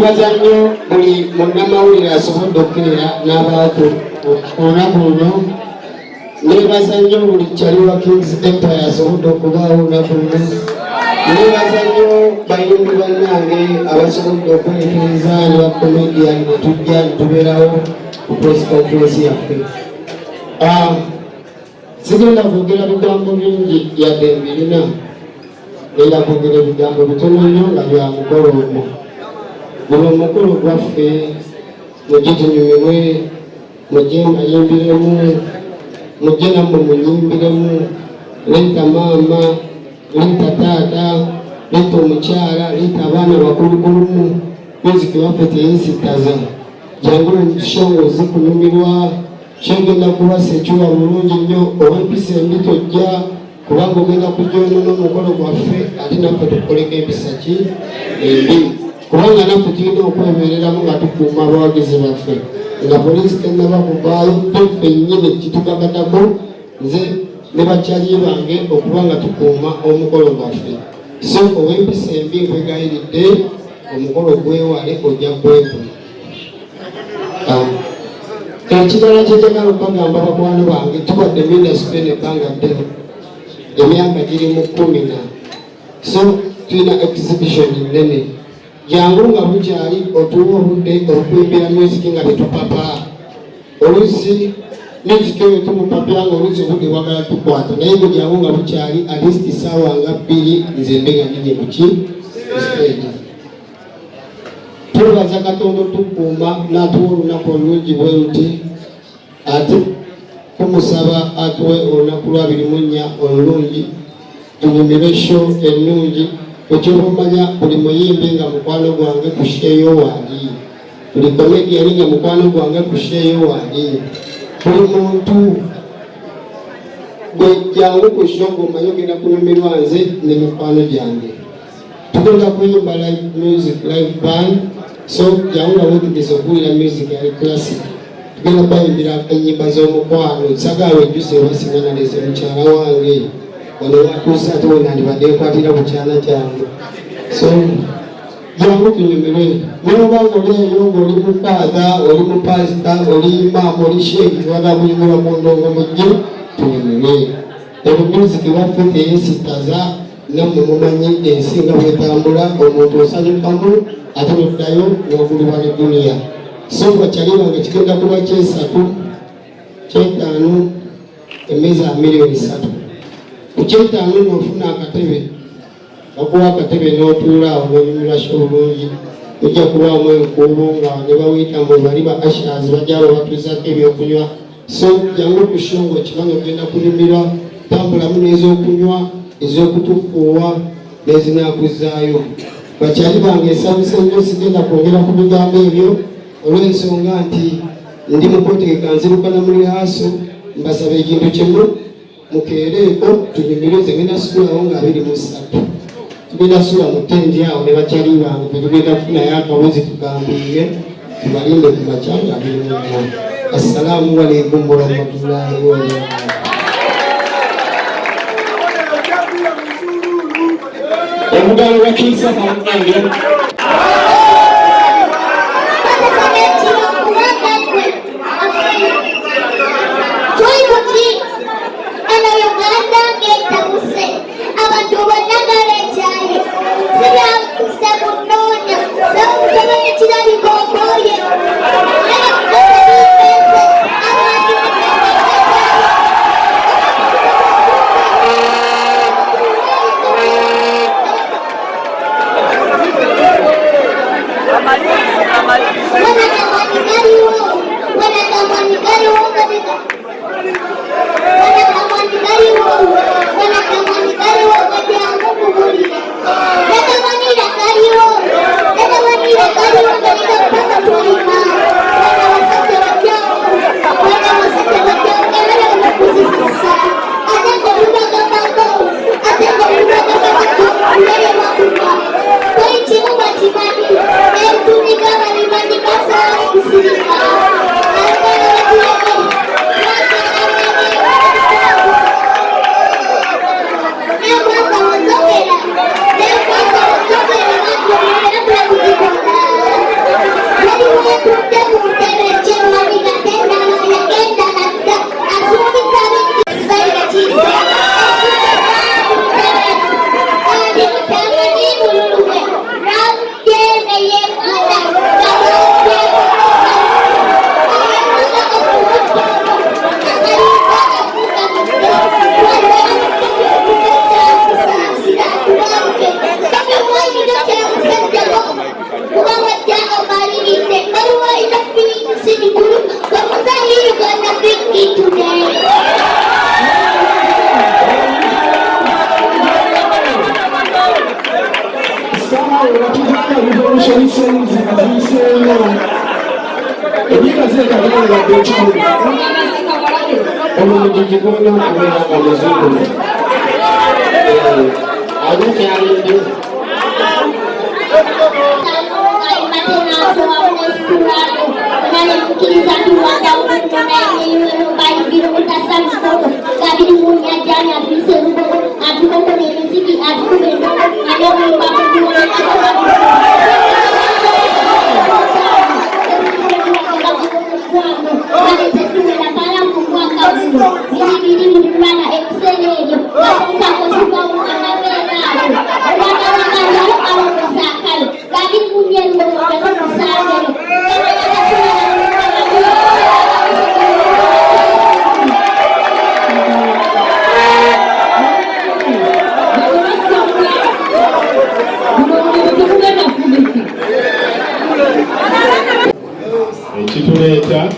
nebaza nnyo buli munnamawulire asobodde okukeera n'abaako olunaku luno. Nebaza nnyo buli kyaliwa Kings Empire asobodde okubaawo olunaku luno. Nebaza nnyo bayimbi bannange abasobodde okwerekereza ne bakomedian ne tujja ne tubeerawo ku press conference yaffe. Sigenda kwogera bigambo bingi yadde mbirina, era kwogera ebigambo bitono nnyo nga bya mukolo ogwo. Guno omukolo gwaffe mujje tunyumirwe, mujje mayimbiremu, mujje nammwe munyimbiremu. Leeta maama, leeta taata, leeta omukyala, leeta abaana bakulukulumu. Muziki waffe teyesittaza, jangu omushongozi kunyumirwa. Kyengenda kubasa ekiwa bulungi nnyo ow'empisa embi tojja, kubanga ogenda kujoonona omukolo gwaffe ate naffe tukoleko empisa ki embi. Kubanga naffe tulina okwemereramu nga tukuuma abawagizi baffe, nga poliisi tennaba kuvaayo ffe nnyini kitugagatako nze ne bakyali bange okuba nga tukuuma omukolo gwaffe. So ow'empisa embi nkwegayiridde omukolo gwewale ojja kwekuma. Ekirala kyetagala okubagamba bakwano bange, tubadde mu indasitule n'ebbanga ddene, emyaka giri mu 10. So tulina exhibition nnene. Jangu nga bukyali otuwa obudde okwimbira musiki nga tetupapa. Oluusi musiki eyo tumupapira nga oluusi obudde bwagala tukwata, naye bwe jangu nga bukyali at least ssaawa nga 2 nze mbe nga nini kuki stage. Twebaza Katonda tukuuma n'atuwa olunaku olungi bwe luti, ate tumusaba atuwe olunaku lwa 24 olulungi, tunyumirwe show ennungi. Ekyobumanya buli muyimbi nga mukwano gwange ku sheeyo waali, buli komediani nga mukwano gwange ku sheeyo waali, buli muntu gwe jangu ku show ng'omanyi ogenda kunyumirwa nze ne mikwano gyange. Tugenda kuyimba live music, live band. So jangu nga weetegese okuwulira music yali classic. Tugenda bayimbira ennyimba z'omukwano, sagala wejjuse basinganaleze mukyala wange wano watuusa ate wena ndibadde nkwatira ku kyana kyange. So jangu tunyumirwe. Nobanga oli eyo ng'oli mu faatha, oli mu pasita, oli imaama, oli sheeki, twagala kunyumirwa mu ndongo mujje tunyumirwe. Ebo music waffe teyesittaza, nammwe mumanyi ensi nga bwetambula, omuntu osanyukamu ate noddayo n'ogulibwa ne duniya. So bakyali bange kigenda kuba kyesatu, kyetaano, emmeeza 3 miliyoni. Ku kyetaano n'ofuna akatebe, bakuwa akatebe n'otuula awo n'onyumirwa sho bulungi. Ojja kubaamu enkuubo nga ne bawuyita mu bali ba ashers bajja babatuuzako ebyokunywa. So jangu ku show ng'okimanyi ogenda kunyumirwa, tambulamu n'ez'okunywa, ez'okutufuuwa n'ezinaakuzzaayo. Bakyali bange ensabisa nnyo sigenda kwogera ku bigambo ebyo olw'ensonga nti ndi mu kwetegeka nziruka na muli haaso. Mbasaba ekintu kimu, mukeereeko tunyumirwe. Nze ngenda sulawo nga 23. Tugenda sula mu ttendi awo ne bakyali bange, tetugenda kufunayo akawozi tukambiire, tubalinde ku makya nga 24. Assalaamu alaykum warahmatullahi wabarakatuh. Omugalo wa Kings Empire Shonisenzi Aziseno Ebikazeka bala b'ekimu omujiji gwonna okubeera omuzungu ate kyalidde ekituleeta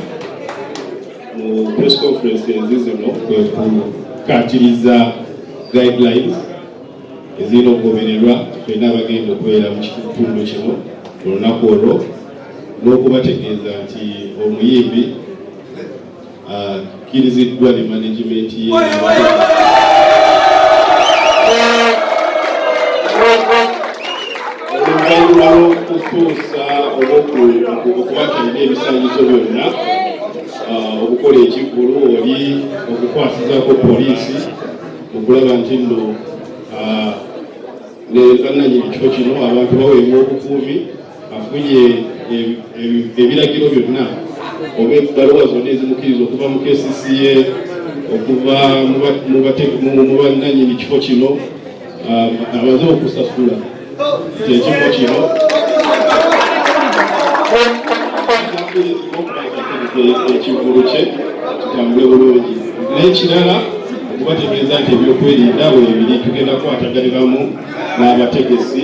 mu press conference zino kwe kukaatiriza guidelines ezirina okugobererwa ffenna abagenda okubeera mu kitundu kino ku lunaku olwo n'okubategeeza nti omuyimbi akkiriziddwa ne management ye oluvannyuma lw'okutuusa okubatalina ebisaanyizo byonna okukola ekivvulu oli okukwasizaako poliisi okulaba nti nno bannannyini kifo kino abantu baweebwa obukuumi afunye ebiragiro byonna oba ebbaluwa zonna ezimukkiriza okuva mu KCCA okuva mu bannannyini kifo kino amaze okusasula ekifo kino ekivvulu kye kitambule bulungi n'ekirala okubategeeza nti ebyokwerinda bwebiri tugenda kukwataganiramu n'abategesi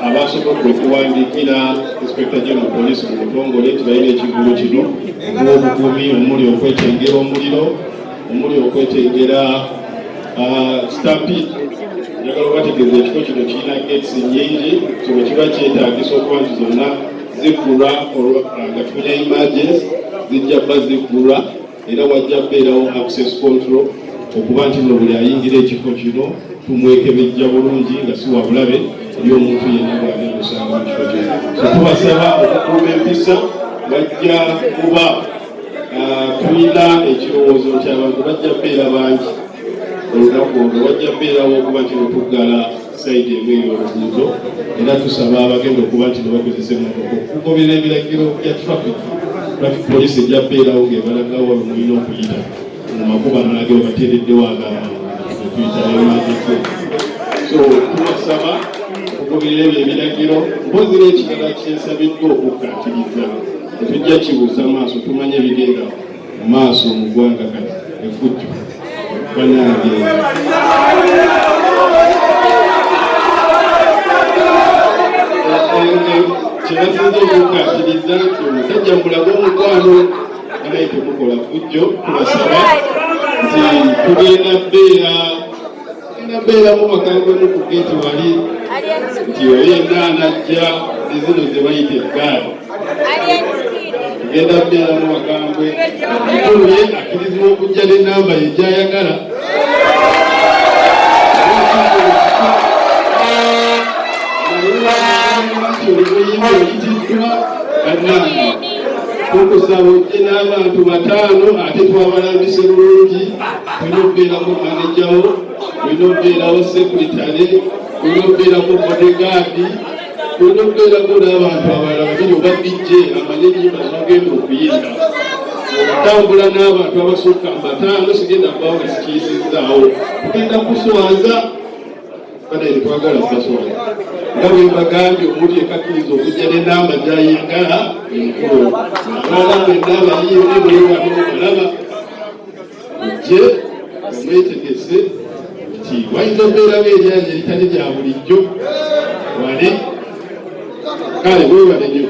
abasobodde okuwandiikira inspector general police mu butongole tibalina ekivvulu kino okubukuumi omuli okwetengera omuliro omuli okwetengera stampede njagala obategeeza ekifo kino kirina gates nyingi kino kiba kyetaagisa okuba nti zonna ziggulwa nga tufunya emergency zijja bba ziggulwa era wajja beerawo access control okuba nti no buli ayingira ekifo kino tumwekebejja bulungi nga si wabulabe eri omuntu yenna bwagenda osanga mu kifo kino so tubasaba okukuuma empisa bajja kuba tulina ekirowoozo nti abantu bajja beera bangi olunaku olwo wajja beerawo okuba nti netuggala sayidi emu ey'oluguudo era tusaba abagenda okuba nti nebakozesa emmotoka okugoberera ebiragiro bya traffic police ejja beerawo ng'ebalagawo wano mulina okuyita mu makubo amalagiro bateereddewo agayitayita emergency so tubasaba okugoberera ebyo ebiragiro mpozi n'ekirala kyensabiddwa okukkaatiriza tetujja kibuusa maaso tumanye ebigenda mu maaso mu ggwanga kati efujjo banange kyebasinza okukkaatiriza nti omusajja mulaga omukwano anaye temukola fujjo tubasaba nti tugenda beeramu bakangwemu ku geeti wali nti oyo yenna anajja nezino ze bayita eggaali tugenda beeramu bakambwe tuye akkirizibwa okujja n'enamba ye gy'ayagala oluyimba oyitiddwa bannange tukusaba ojje n'abantu 5 ate twabalambise bulungi tulina okubeerako manejawo tulina okubeerawo sekuritale tulina okubeerako bodegaadi tulina okubeerako n'abantu abalala babiri oba bijje amanye ennyimba zibagenda okuyimba okutambula n'abantu abasukka 5 sigenda kubawo nga sikiyisizaawo tugenda kuswaza kanaye twagala baswaza nga bwe mbagambye omuntu yekakkiriza okujja n'enamba gy'ayagala enkulu abalala mwenna abayimbi buli wano olaba ojje omwetegese nti wayinza okubeerawo eryanja eritali lya bulijjo wale kale webale nnyo